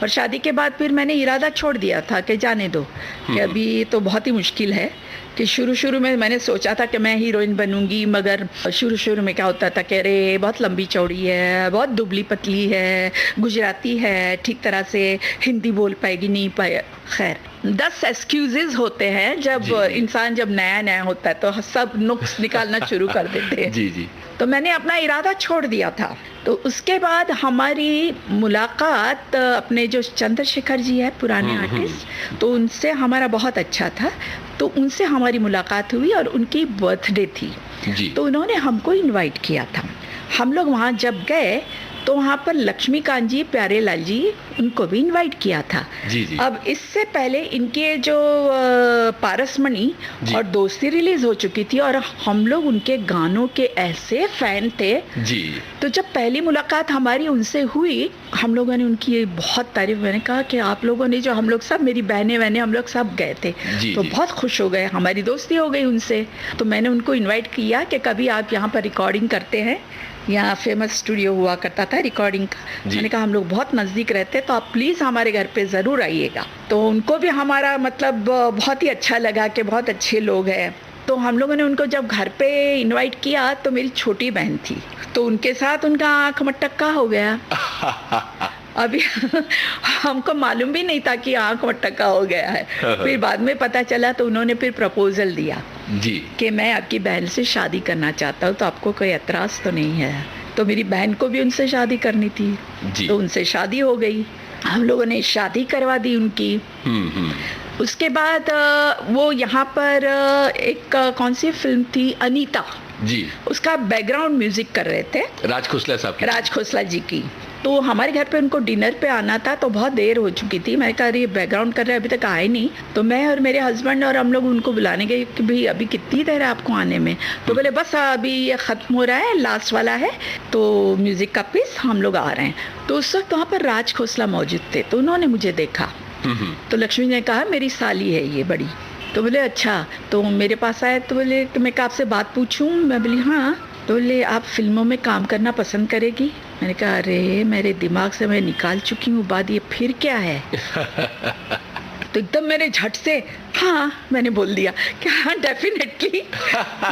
और शादी के बाद फिर मैंने इरादा छोड़ दिया था कि जाने दो, कि अभी तो बहुत ही मुश्किल है। कि शुरू में मैंने सोचा था कि मैं हीरोइन बनूंगी, मगर शुरू में क्या होता था कि अरे बहुत लंबी चौड़ी है, बहुत दुबली पतली है, गुजराती है, ठीक तरह से हिंदी बोल पाएगी नहीं पाए। खैर, 10 एक्सक्यूजेज होते हैं जब इंसान जब नया होता है, तो सब नुक्स निकालना शुरू कर देते हैं। जी जी। तो मैंने अपना इरादा छोड़ दिया था। तो उसके बाद हमारी मुलाकात अपने जो चंद्रशेखर जी है पुराने आर्टिस्ट, तो उनसे हमारा बहुत अच्छा था। तो उनसे हमारी मुलाकात हुई और उनकी बर्थडे थी जी। तो उन्होंने हमको इनवाइट किया था। हम लोग वहाँ जब गए तो वहाँ पर लक्ष्मीकांत जी, प्यारेलाल जी, उनको भी इनवाइट किया था। जी जी। अब इससे पहले इनके जो पारसमणि और दोस्ती रिलीज हो चुकी थी और हम लोग उनके गानों के ऐसे फैन थे जी। तो जब पहली मुलाकात हमारी उनसे हुई, हम लोगों ने उनकी बहुत तारीफ, मैंने कहा कि आप लोगों ने जो, हम लोग सब, मेरी बहनें हम लोग सब गए थे जी, तो जी। बहुत खुश हो गए, हमारी दोस्ती हो गई उनसे। तो मैंने उनको इनवाइट किया कि कभी आप यहाँ पर रिकॉर्डिंग करते हैं, यहाँ फेमस स्टूडियो हुआ करता था रिकॉर्डिंग का। जी। मैंने कहा हम लोग बहुत नज़दीक रहते हैं तो आप प्लीज़ हमारे घर पे ज़रूर आइएगा। तो उनको भी हमारा मतलब बहुत ही अच्छा लगा कि बहुत अच्छे लोग हैं। तो हम लोगों ने उनको जब घर पे इनवाइट किया तो मेरी छोटी बहन थी, तो उनके साथ उनका आँख मटक्का हो गया। अभी हमको मालूम भी नहीं था कि आँख मटक्का हो गया है। फिर बाद में पता चला तो उन्होंने फिर प्रपोजल दिया जी। कि मैं आपकी बहन से शादी करना चाहता हूँ, तो आपको कोई एतराज़ तो नहीं है। तो मेरी बहन को भी उनसे शादी करनी थी जी। तो उनसे शादी हो गई, हम लोगों ने शादी करवा दी उनकी। उसके बाद वो यहाँ पर एक कौन सी फिल्म थी, अनीता जी, उसका बैकग्राउंड म्यूजिक कर रहे थे, राज खोसला साहब की। राज खोसला जी की। तो हमारे घर पे उनको डिनर पे आना था तो बहुत देर हो चुकी थी। मैंने कहा अरे बैकग्राउंड कर रहे हैं, अभी तक आए नहीं। तो मैं और मेरे हस्बैंड और हम लोग उनको बुलाने गए कि भाई अभी कितनी देर है आपको आने में। तो बोले बस अभी ये ख़त्म हो रहा है, लास्ट वाला है, तो म्यूज़िक का पीस, हम लोग आ रहे हैं। तो उस वक्त वहाँ पर राज खोसला मौजूद थे, तो उन्होंने मुझे देखा। तो लक्ष्मी ने कहा मेरी साली है ये बड़ी। तो बोले अच्छा, तो मेरे पास आए तो बोले कि मैं आपसे बात पूछूं। मैं बोली हाँ। तो बोले आप फिल्मों में काम करना पसंद करेगी? मैंने कहा अरे मेरे दिमाग से मैं निकाल चुकी हूँ बात, ये फिर क्या है? तो एकदम मैंने झट से हाँ मैंने बोल दिया कि हाँ डेफिनेटली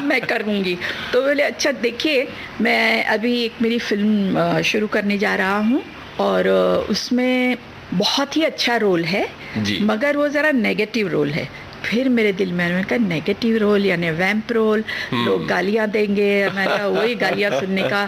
मैं करूँगी। तो बोले अच्छा देखिए, मैं अभी एक मेरी फिल्म शुरू करने जा रहा हूँ और उसमें बहुत ही अच्छा रोल है जी। मगर वो ज़रा नेगेटिव रोल है। फिर मेरे दिल में मैंने कहा नेगेटिव रोल यानी वैम्प रोल, लोग गालियाँ देंगे, मैंने कहा वही गालियाँ सुनने का।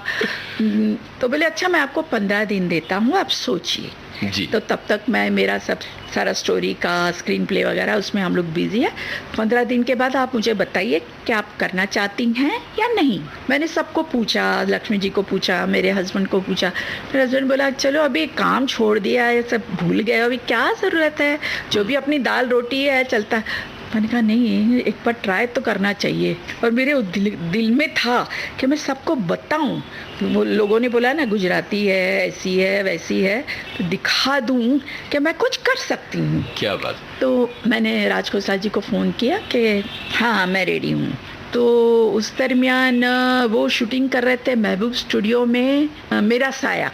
तो बोले अच्छा मैं आपको 15 दिन देता हूँ, आप सोचिए। जी। तो तब तक मैं मेरा सब सारा स्टोरी का स्क्रीन प्ले वगैरह उसमें हम लोग बिजी है। 15 दिन के बाद आप मुझे बताइए क्या आप करना चाहती हैं या नहीं। मैंने सबको पूछा, लक्ष्मी जी को पूछा, मेरे हस्बैंड को पूछा। मेरे हस्बैंड बोला चलो अभी काम छोड़ दिया है, सब भूल गए, अभी क्या ज़रूरत है, जो भी अपनी दाल रोटी है चलता है। मैंने कहा नहीं एक बार ट्राई तो करना चाहिए। और मेरे दिल में था कि मैं सबको बताऊं। वो लोगों ने बोला ना गुजराती है, ऐसी है वैसी है, तो दिखा दूं कि मैं कुछ कर सकती हूँ। क्या बात। तो मैंने राज खोसला जी को फ़ोन किया कि हाँ मैं रेडी हूँ। तो उस दरमियान वो शूटिंग कर रहे थे महबूब स्टूडियो में मेरा साया।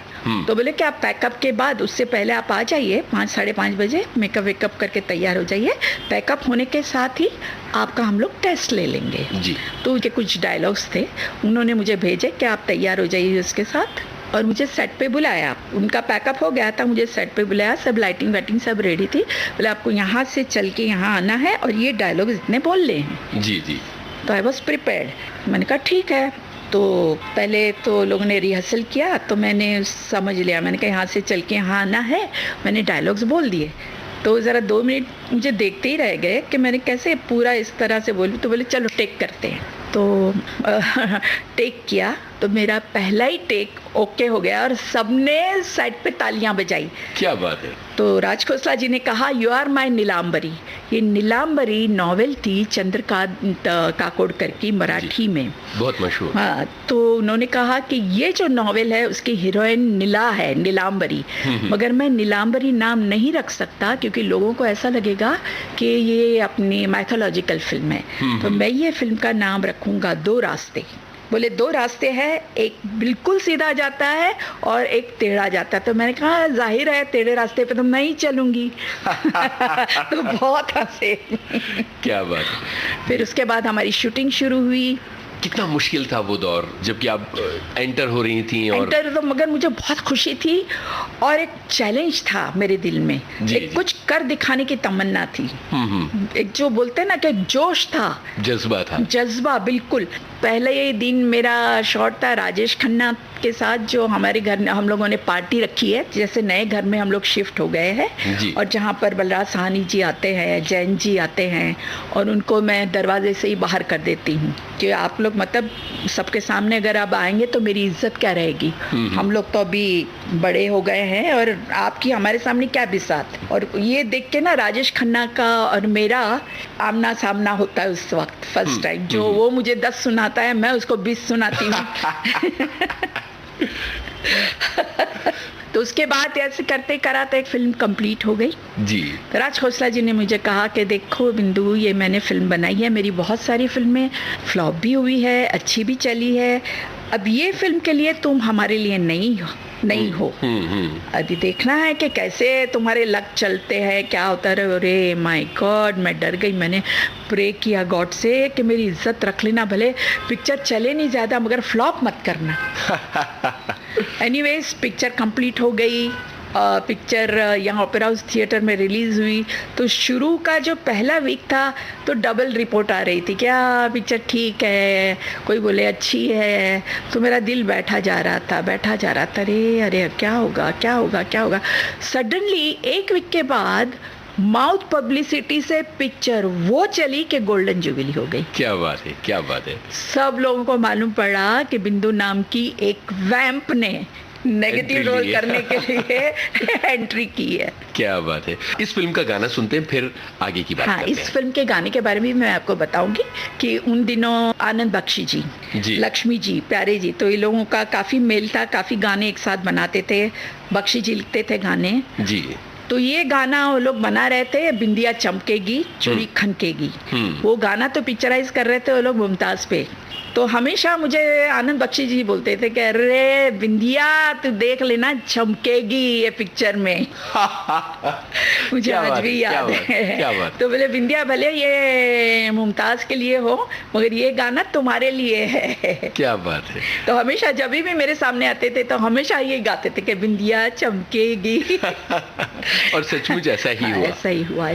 तो बोले कि आप पैकअप के बाद उससे पहले आप आ जाइए 5 साढ़े 5 बजे, मेकअप वेकअप करके तैयार हो जाइए। पैकअप होने के साथ ही आपका हम लोग टेस्ट ले लेंगे जी। तो उनके कुछ डायलॉग्स थे, उन्होंने मुझे भेजे कि आप तैयार हो जाइए उसके साथ, और मुझे सेट पे बुलाया। उनका पैकअप हो गया था, मुझे सेट पे बुलाया, सब लाइटिंग वाइटिंग सब रेडी थी। बोले आपको यहाँ से चल के यहाँ आना है और ये डायलॉग इतने बोलने हैं। जी जी। तो आई वॉज प्रिपेयर्ड। मैंने कहा ठीक है। तो पहले तो लोगों ने रिहर्सल किया तो मैंने समझ लिया, मैंने कहा यहाँ से चल के यहाँ आना है, मैंने डायलॉग्स बोल दिए। तो ज़रा 2 मिनट मुझे देखते ही रह गए कि मैंने कैसे पूरा इस तरह से बोलूँ। तो बोले चलो टेक करते हैं। तो टेक किया तो मेरा पहला ही टेक ओके हो गया और सबने साइड पे तालियां बजाई। क्या बात है। तो राज खोसला जी ने कहा यू आर माई नीलांबरी। ये नीलांबरी नॉवेल थी चंद्रकांत काकोडकर की, मराठी में बहुत मशहूर। हाँ, तो उन्होंने कहा कि ये जो नॉवेल है उसकी हीरोइन नीला है, नीलांबरी, मगर मैं नीलांबरी नाम नहीं रख सकता क्योंकि लोगों को ऐसा लगेगा कि ये अपनी माइथोलॉजिकल फिल्म है। तो मैं ये फिल्म का नाम रखूंगा 2 रास्ते। बोले 2 रास्ते हैं, एक बिल्कुल सीधा जाता है और एक टेढ़ा जाता है। तो मैंने कहा जाहिर है टेढ़े रास्ते पे तो मैं ही चलूंगी। तो बहुत हंसे। क्या बात है। फिर उसके बाद हमारी शूटिंग शुरू हुई। कितना मुश्किल था वो दौर जबकि आप एंटर हो रही थी? और एंटर तो मगर मुझे बहुत खुशी थी और एक चैलेंज था मेरे दिल में, एक कुछ कर दिखाने की तमन्ना थी। एक जो बोलते हैं ना कि जोश था, जज्बा था। जज्बा बिल्कुल। पहले ये दिन मेरा शॉट था, राजेश खन्ना के साथ जो हमारे घर में हम लोगों ने पार्टी रखी है, जैसे नए घर में हम लोग शिफ्ट हो गए हैं और जहाँ पर बलराज साहनी जी आते हैं, जैन जी आते हैं और उनको मैं दरवाजे से ही बाहर कर देती हूँ कि आप लोग मतलब सबके सामने अगर आप आएंगे तो मेरी इज्जत क्या रहेगी। हम लोग तो अभी बड़े हो गए हैं और आपकी हमारे सामने क्या बिसात। और ये देख के ना राजेश खन्ना का और मेरा आमना सामना होता है उस वक्त फर्स्ट टाइम। जो वो मुझे 10 सुनाता है, मैं उसको 20 सुनाती हूँ। तो उसके बाद ऐसे करते कराते एक फिल्म कंप्लीट हो गई जी। राज खोसला जी ने मुझे कहा कि देखो बिंदु, ये मैंने फिल्म बनाई है, मेरी बहुत सारी फिल्में फ्लॉप भी हुई है, अच्छी भी चली है, अब ये फिल्म के लिए तुम हमारे लिए नहीं हो। अभी देखना है कि कैसे तुम्हारे लक चलते हैं, क्या होता है। अरे माय गॉड, मैं डर गई। मैंने प्रे किया गॉड से कि मेरी इज्जत रख लेना, भले पिक्चर चले नहीं ज़्यादा मगर फ्लॉप मत करना। एनीवेज पिक्चर कंप्लीट हो गई। पिक्चर यहाँ ओपेरा हाउस थिएटर में रिलीज़ हुई तो शुरू का जो पहला वीक था तो डबल रिपोर्ट आ रही थी, क्या पिक्चर ठीक है, कोई बोले अच्छी है। तो मेरा दिल बैठा जा रहा था। अरे अरे क्या होगा। सडनली एक वीक के बाद माउथ पब्लिसिटी से पिक्चर वो चली कि गोल्डन जुबली हो गई। क्या बात है। सब लोगों को मालूम पड़ा कि बिंदु नाम की एक वैम्प ने नेगेटिव रोल करने के लिए एंट्री की है। क्या बात है। इस फिल्म का गाना सुनते हैं, फिर आगे की बात करते हैं। इस फिल्म के गाने के बारे में मैं आपको बताऊंगी कि उन दिनों आनंद बख्शी जी, लक्ष्मी जी, प्यारे जी, तो ये लोगों का काफी मेल था, काफी गाने एक साथ बनाते थे। बख्शी जी लिखते थे गाने जी। तो ये गाना वो लोग बना रहे थे, बिंदिया चमकेगी चूड़ी खनकेगी। वो गाना तो पिक्चराइज कर रहे थे वो लोग मुमताज पे। तो हमेशा मुझे आनंद बख्शी जी बोलते थे कि अरे बिंदिया तू देख लेना चमकेगी ये पिक्चर में। मुझे आज भी याद है। तो बोले बिंदिया भले ये मुमताज के लिए हो मगर ये गाना तुम्हारे लिए है। क्या बात है। तो हमेशा जब भी मेरे सामने आते थे तो हमेशा ये गाते थे कि बिंदिया चमकेगी। और सचमुच ऐसा ही हुआ। ऐसा ही हुआ।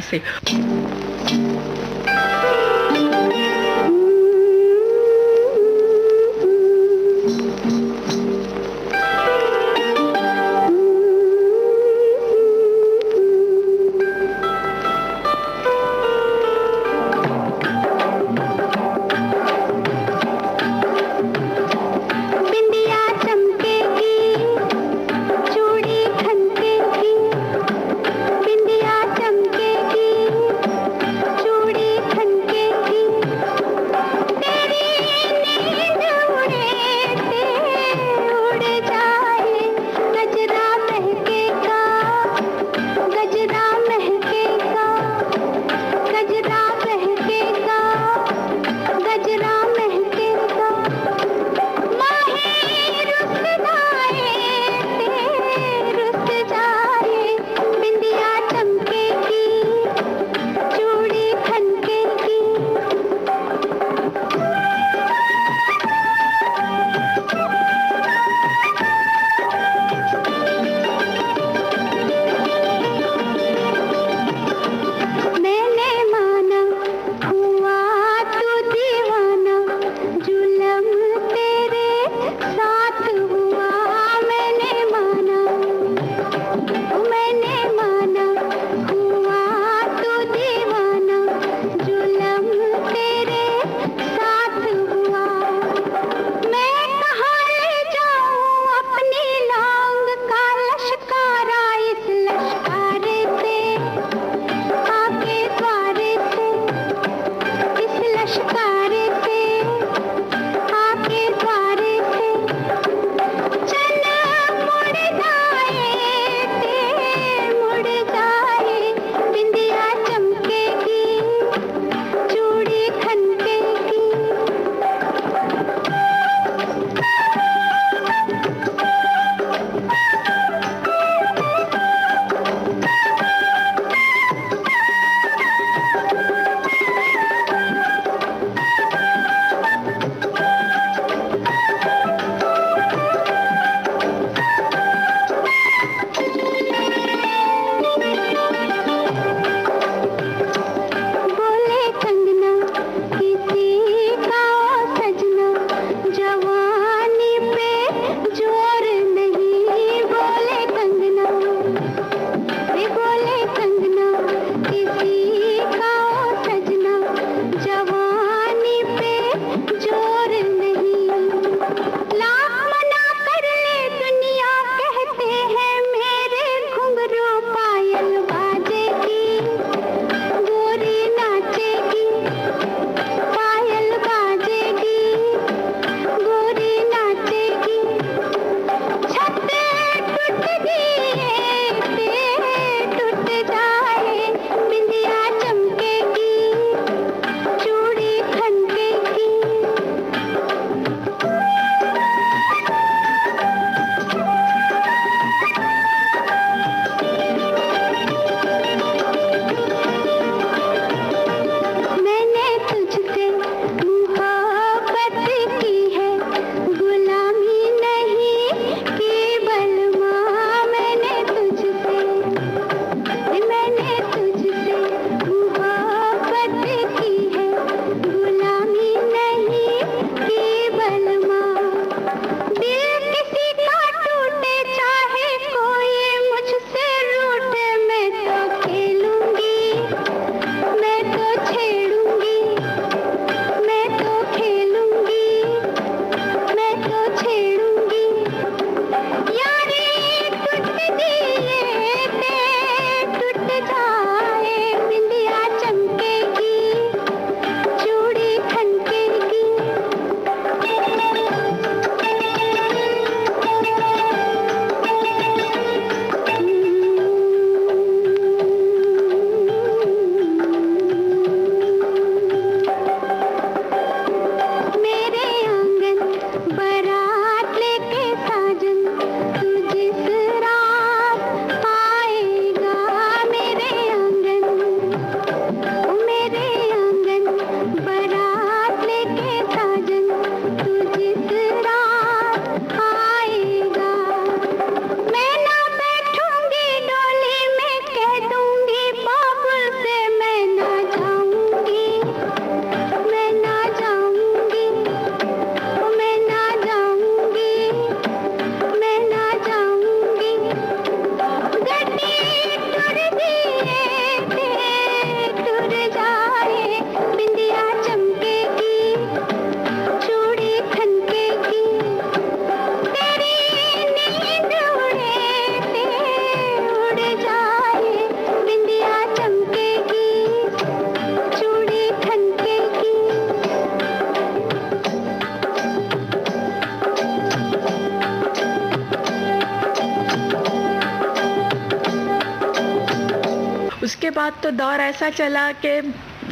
उसके बाद तो दौर ऐसा चला कि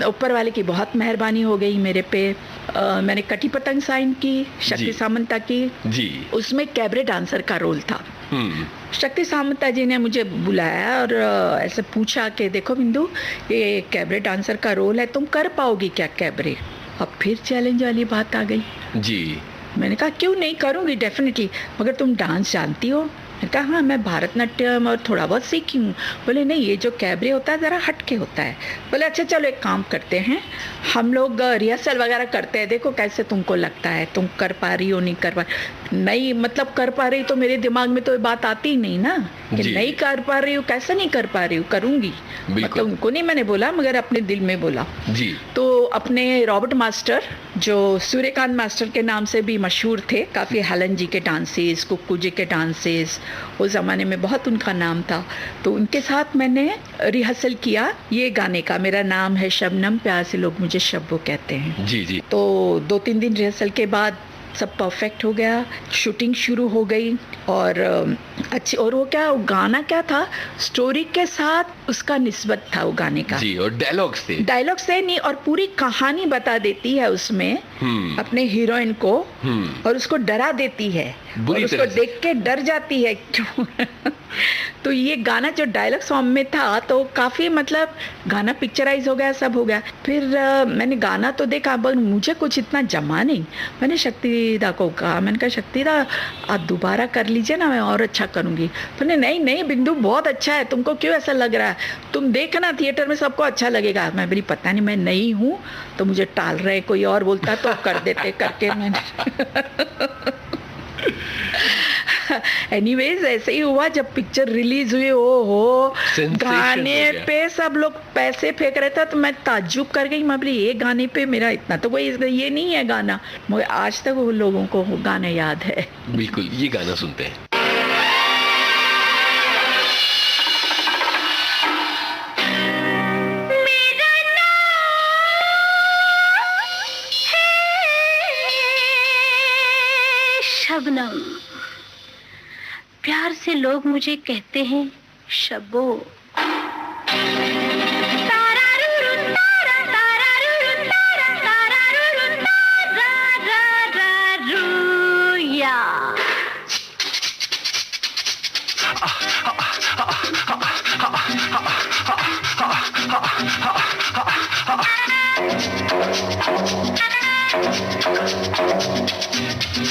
ऊपर वाले की बहुत मेहरबानी हो गई मेरे पे। मैंने कटी पतंग साइन की, शक्ति सामंता की जी। उसमें कैबरे डांसर का रोल था। शक्ति सामंता जी ने मुझे बुलाया और ऐसे पूछा कि देखो बिंदु, ये कैबरे डांसर का रोल है, तुम कर पाओगी क्या कैबरे? अब फिर चैलेंज वाली बात आ गई जी। मैंने कहा क्यों नहीं, करूँगी डेफिनेटली, मगर तुम डांस जानती हो? मैंने कहा हाँ, मैं भरतनाट्यम और थोड़ा बहुत सीखी हूँ। बोले नहीं, ये जो कैबरे होता है ज़रा हटके होता है। बोले अच्छा चलो एक काम करते हैं, हम लोग रिहर्सल वगैरह करते हैं, देखो कैसे तुमको लगता है, तुम कर पा रही हो नहीं कर पा नहीं, मतलब कर पा रही तो मेरे दिमाग में तो ये बात आती ही नहीं ना कि नहीं कर पा रही हूँ, कैसे नहीं कर पा रही हूँ, करूँगी। मतलब उनको नहीं मैंने बोला, मगर अपने दिल में बोला जी। तो अपने रॉबर्ट मास्टर, जो सूर्यकांत मास्टर के नाम से भी मशहूर थे, काफ़ी हेलन जी के डांसेस, कुक्कू जी के डांसेस, उस ज़माने में बहुत उनका नाम था, तो उनके साथ मैंने रिहर्सल किया ये गाने का। मेरा नाम है शबनम, प्यार से लोग मुझे शब्बो कहते हैं। जी जी। तो 2-3 दिन रिहर्सल के बाद सब परफेक्ट हो गया, शूटिंग शुरू हो गई और अच्छी। और वो क्या, वो गाना क्या था, स्टोरी के साथ उसका निस्बत था वो गाने का जी। और डायलॉग्स थे नहीं, और पूरी कहानी बता देती है उसमें अपने हीरोइन को, और उसको डरा देती है और उसको देख के डर जाती है क्यों तो ये गाना जो डायलॉग सॉन्ग में था तो काफ़ी, मतलब गाना पिक्चराइज हो गया, सब हो गया। फिर मैंने गाना तो देखा, पर मुझे कुछ इतना जमा नहीं। मैंने शक्तिदा को कहा, मैंने कहा शक्तिदा आप दोबारा कर लीजिए ना, मैं और अच्छा करूँगी। तो नहीं नहीं बिंदु, बहुत अच्छा है, तुमको क्यों ऐसा लग रहा है, तुम देखना थिएटर में सबको अच्छा लगेगा। मैं बोली पता नहीं, मैं नहीं हूँ तो मुझे टाल रहे, कोई और बोलता तो कर देते करके मैंने एनीवेज ऐसे ही हुआ। जब पिक्चर रिलीज हुई, ओ हो, गाने पे सब लोग पैसे फेंक रहे थे, तो मैं ताज्जुब कर गई। मैं बोली ये गाने पे मेरा इतना तो कोई ये नहीं है गाना, मगर आज तक वो लोगों को वो गाना याद है। बिल्कुल, ये गाना सुनते हैं। शबनम, प्यार से लोग मुझे कहते हैं शब्बो।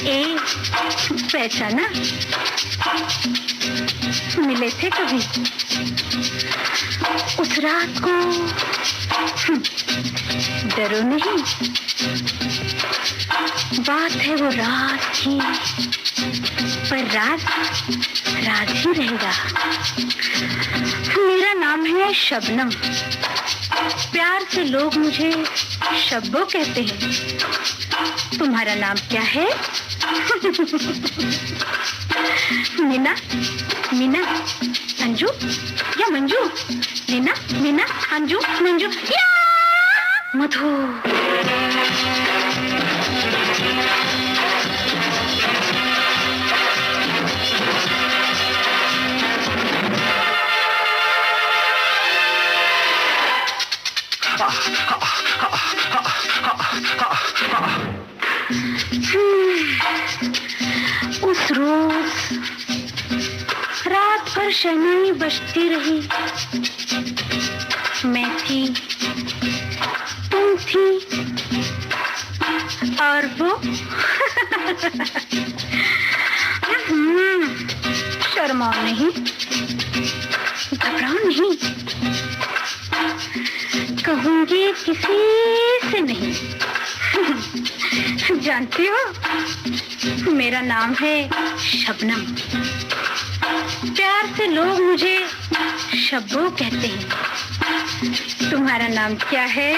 ए, पहचाना? मिले थे कभी उस रात को? डरो नहीं, बात है वो रात की, पर राज राज ही रहेगा। मेरा नाम है शबनम, प्यार से लोग मुझे शब्बो कहते हैं। तुम्हारा नाम क्या है? मीना, मीना, अंजू या मंजू? मीना, मीना, अंजू, मंजू या मधु। उस रोज रात भर शहनाई बजती रही, मैं थी, तुम थी और वो शर्माओ नहीं, घबराओ नहीं, कहूंगी किसी से नहीं। जानती हो मेरा नाम है शबनम, प्यार से लोग मुझे शब्बो कहते हैं। तुम्हारा नाम क्या है?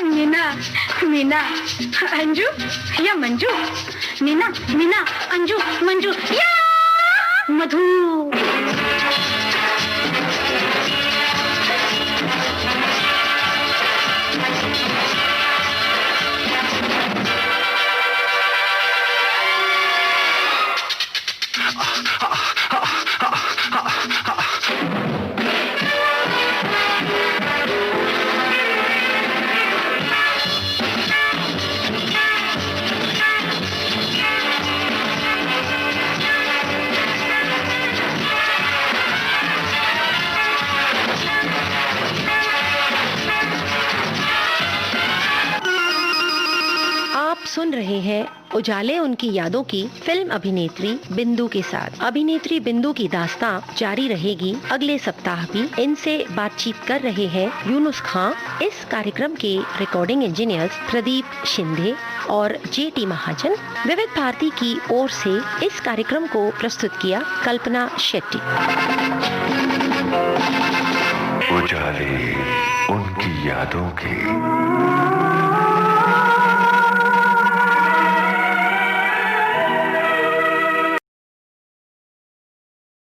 मीना, मीना, अंजू या मंजू? मीना, मीना, अंजू, मंजू या मधु। सुन रहे हैं उजाले उनकी यादों की फिल्म अभिनेत्री बिंदु के साथ। अभिनेत्री बिंदु की दास्तां जारी रहेगी अगले सप्ताह भी। इनसे बातचीत कर रहे हैं यूनुस खां। इस कार्यक्रम के रिकॉर्डिंग इंजीनियर्स प्रदीप शिंदे और जेटी महाजन। विविध भारती की ओर से इस कार्यक्रम को प्रस्तुत किया कल्पना शेट्टी। उजाले उनकी यादों के।